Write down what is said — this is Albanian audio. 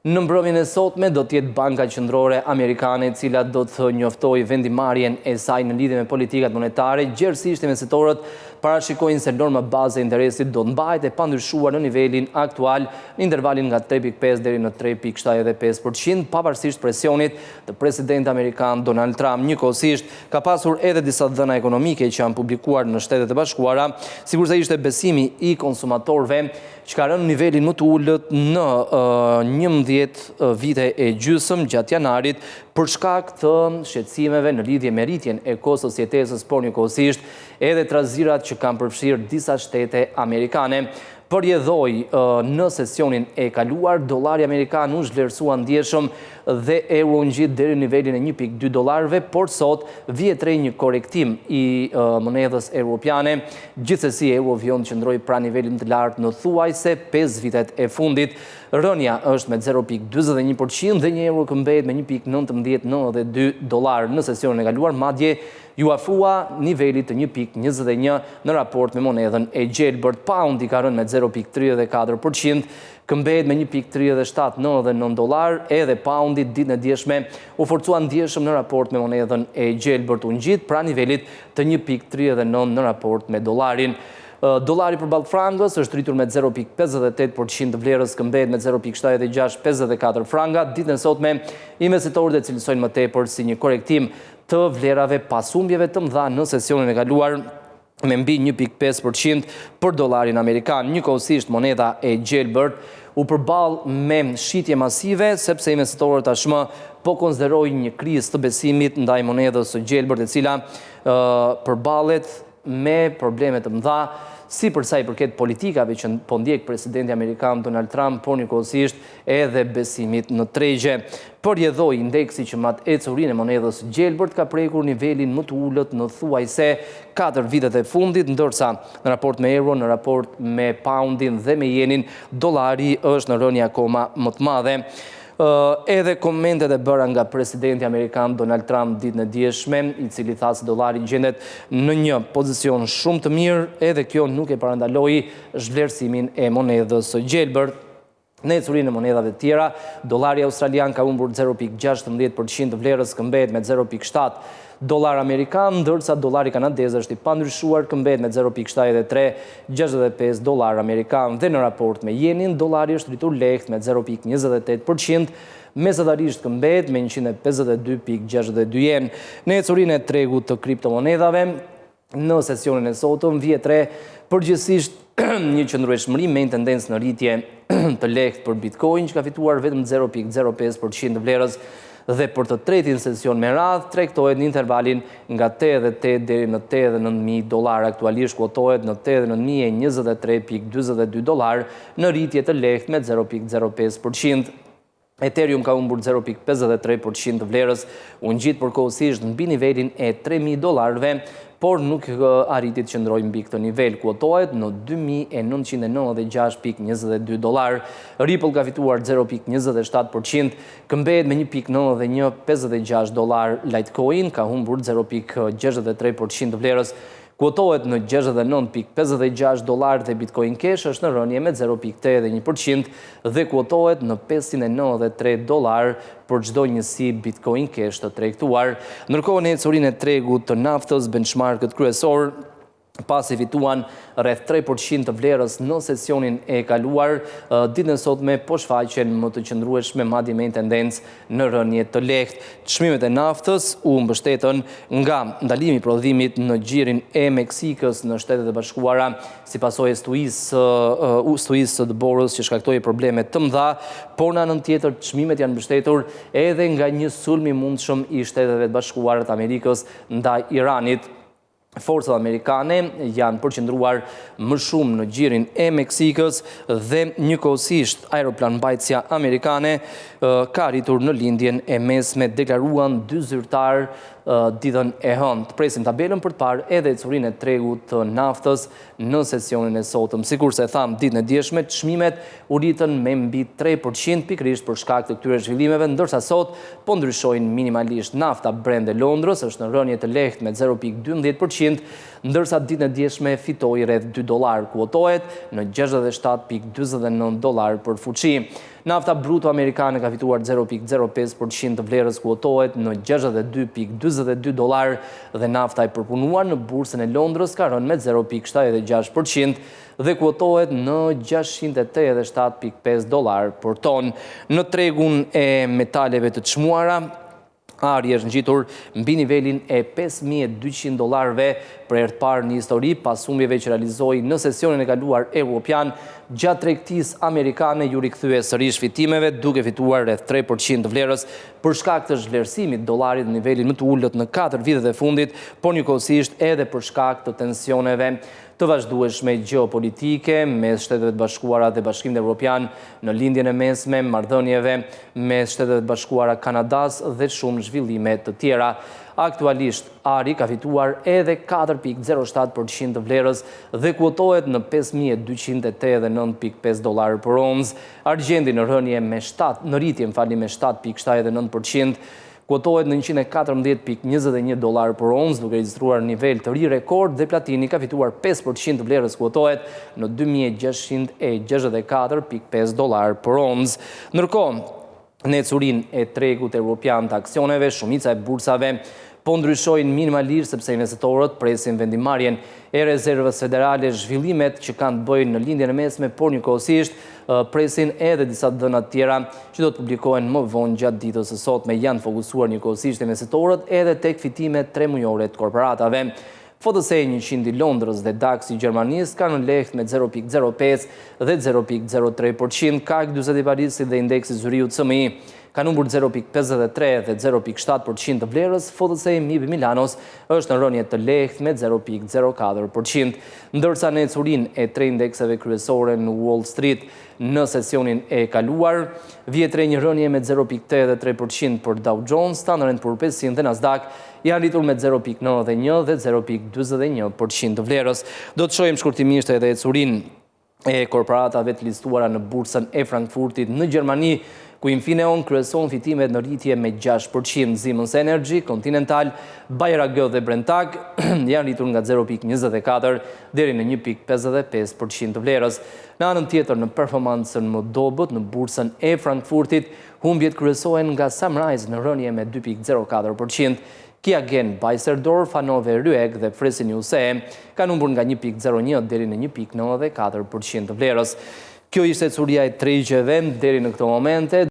Në mbrëmjen e sotme do t'jetë Banka Qendrore Amerikane, e cila do të njoftojë vendimarrjen e saj në lidhje me politikat monetare. Gjerësisht investitorët parashikojnë se norma baze e interesit do të mbahet e pandryshuar në nivelin aktual në intervalin nga 3.5 deri në 3.75%, pavarësisht presionit të presidentit amerikan Donald Trump. Njëkohësisht ka pasur edhe disa dhëna ekonomike që janë publikuar në Shtetet e Bashkuara, sigurisht ishte besimi i konsumatorëve që ka rënë nivelin më të ulët në 11 vite e gjysmë gjatë janarit për shkak të shqetësimeve në lidhje me rritjen e kostos së jetesës, por njëkohësisht edhe trazirat që kanë përfshirë disa shtete amerikane. Përjedhoi në sesionin e kaluar, dollari amerikan u zhvlerësua ndjeshëm dhe euro ngjit deri në nivelin e 1.2 dollarëve, por sot vjet re një korektim i monedhës europiane. Gjithsesi euro vjen të qëndrojë pranë nivelit të lartë në thuajse 5 vitet e fundit. Rënja është me 0.41% dhe një euro këmbet me 1.1992 dollar në sesionin e kaluar, madje ju afrua nivelit të 1.21 në raport me monedhën e gjelbërt. Poundi ka rënë me 0.34%, këmbet me 1.3799 dollar, edhe poundi ditën e djeshme u forcua ndjeshëm në raport me monedhën e gjelbërt, u ngjit pra nivelit të 1.39 në raport me dollarin. Dollari përballë frangës është rritur me 0.58% të vlerës, këmbet me 0.7654 franga. Ditën e sotme, investitorët e cilësojnë më tepër si një korektim të vlerave pas humbjeve të mëdha në sesionin e kaluar me mbi 1.5% për dollarin amerikan. Njëkohësisht monedha e gjelbërt u përballë me shitje masive, sepse investitorët tashmë po konsiderojnë një krizë të besimit ndaj monedhës së gjelbërt, e cila përballet me probleme të mëdha, si përsa i përket politikave që po ndjek presidenti amerikan Donald Trump, por njëkohësisht edhe besimit në tregje. Përjedhoi indeksi që mat ecurinë e monedhës gjelbërt ka prekur nivelin më të ulët në thuajse 4 vitet e fundit, ndërsa në raport me euro, në raport me poundin dhe me jenin, dollari është në rënje akoma më të madhe. Edhe komentet e bëra nga presidenti amerikan Donald Trump ditën e djeshme, i cili tha se dollari gjendet në një pozicion shumë të mirë, edhe kjo nuk e parandaloi zhvlerësimin e monedhës së gjelbërt. Në ecurinë e monedhave të tjera, dollari australian ka humbur 0.16% të vlerës, këmbet me 0.7 dollar amerikan, ndërsa dollari kanadez është i pandryshuar, këmbet me 0.7365 dollar amerikan, dhe në raport me jenin, dollari është rritur lehtë me 0.28%, mesatarisht këmbet me 152.62 yen. Në ecurinë e tregut të kriptomonedhave, në sesionin e sotëm, vjet re përgjithsisht një qëndrueshmëri me tendencë në rritje të lehtë për Bitcoin, që ka fituar vetëm 0.05% të vlerës, dhe për të tretin sesion me radhë tregtohet në intervalin nga 88 deri në 89.000 dollar. Aktualisht kotohet në 89.23.42 dollar, në rritje të lehtë me 0.05%. Ethereum ka humbur 0.53% të vlerës, u ngjit përkohësisht mbi nivelin e 3.000 dollarëve, por nuk arriti të qëndrojë mbi këtë nivel, kuotohet në 2.996.22 dollar. Ripple ka fituar 0.27%, këmbet me 1.9156 dollar. Litecoin ka humbur 0.63% të vlerës, kuotohet në 69.56 dollar dhe Bitcoin Cash është në rënje me 0.81% dhe kuotohet në 593 dollar për çdo njësi Bitcoin Cash të tregtuar. Ndërkohë në ecurinë e tregut të naftës, benchmarkët kryesor pasi fituan rreth 3% të vlerës në sesionin e kaluar, ditën e sotme po shfaqen më të qëndrueshme, madje me tendencë në rënje të lehtë. Çmimet e naftës u mbështetën nga ndalimi i prodhimit në xhirin e Meksikës në Shtetet e Bashkuara, si pasojë stuisë së dëborës që shkaktoi probleme të mëdha, por në anën tjetër çmimet janë mbështetur edhe nga një sulm i mundshëm i Shteteve të Bashkuara të Amerikës ndaj Iranit. Forcat amerikane janë përqendruar më shumë në xhirin e Meksikës dhe njëkohësisht aeroplanmbajtësia amerikane ka arritur në lindjen e mesme, deklaruan dy zyrtar ditën e hënë. Presim tabelën për të parë edhe ecurinë e tregut të naftës në sesionin e sotëm. Sikurse tham ditën e djeshme, çmimet u rritën me mbi 3% pikërisht për shkak të këtyre zhvillimeve, ndërsa sot po ndryshojnë minimalisht. Nafta Brent e Londrës është në rënje të lehtë me 0.12%, ndërsa ditën e djeshme fitoi rreth $2, kuotohet në $67.49 për fuqi. Nafta bruto amerikane ka fituar 0.05% të vlerës, kuotohet në $62.42 dhe nafta e përpunuar në bursën e Londrës ka rënë me 0.76% dhe kuotohet në $687.5 për ton. Në tregun e metaleve të çmuara, ari është ngjitur mbi nivelin e $5.200 për herë të parë në histori pas humbjeve që realizoi në sesionin e kaluar evropian. Gjatë tregtisë amerikane ju rikthye sërish fitimeve duke fituar rreth 3% të vlerës për shkak të zhvlerësimit të dollarit në nivelin më të ulët në 4 vitet e fundit, por njëkohësisht edhe për shkak të tensioneve të vazhdueshme gjeopolitike mes Shteteve të Bashkuara dhe Bashkimit Evropian në lindjen e mesme, marrëdhënieve mes Shteteve të Bashkuara, Kanadas dhe shumë zhvillime të tjera. Aktualisht, ari ka fituar edhe 4.07% të vlerës dhe kuotohet në $5.289.5 për onzë. Argjendi në rritje me 7.79%, kuotohet në $114.21 për onzë, duke regjistruar nivel të ri rekord, dhe platini ka fituar 5% të vlerës, kuotohet në $2.664.5 për onzë. Ndërkohë, në ecurin e tregut evropian të aksioneve, shumica e bursave po ndryshojnë minimalisht sepse investitorët presin vendimarrjen e rezervës federale, zhvillimet që kanë të bëjnë në lindjen e mesme, por njëkohësisht presin edhe disa dhëna të tjera që do të publikohen më vonë gjatë ditës së sotme. Janë fokusuar njëkohësisht investitorët edhe tek fitimet 3 mujore të korporatave. FTSE 100 i Londrës dhe DAX i Gjermanisë kanë në lehtë me 0.05 dhe 0.03%, CAC 40 i Parisit dhe indeksi Zuriut CMI kanë humbur 0.53 dhe 0.7% të vlerës. FTSE MIB i Milanos është në rënje të lehtë me 0.04%, ndërsa në ecurin e 3 indekseve kryesore në Wall Street në sesionin e kaluar, vjetre një rënje me 0.83% për Dow Jones, Standard & Poor's 500 dhe Nasdaq janë rritur me 0.91 dhe 0.41% të vlerës. Do të shohim shkurtimisht edhe ecurin e korporatave të listuara në bursën e Frankfurtit në Gjermani, ku Infineon kryeson fitimet në rritje me 6%, Siemens Energy, Continental, Bayer AG dhe Brenntag janë rritur nga 0.24 deri në 1.55% të vlerës. Në anën tjetër, në performancën më dobët në bursën e Frankfurtit, humbjet kryesohen nga Sunrise në rënje me 2.04%, Kiagen, Beisserdorf, Hannover Rüegg dhe Fresenius kanë humbur nga 1.01 deri në 1.94% të vlerës. Kjo ishte ecuria e tregjeve deri në këto momente.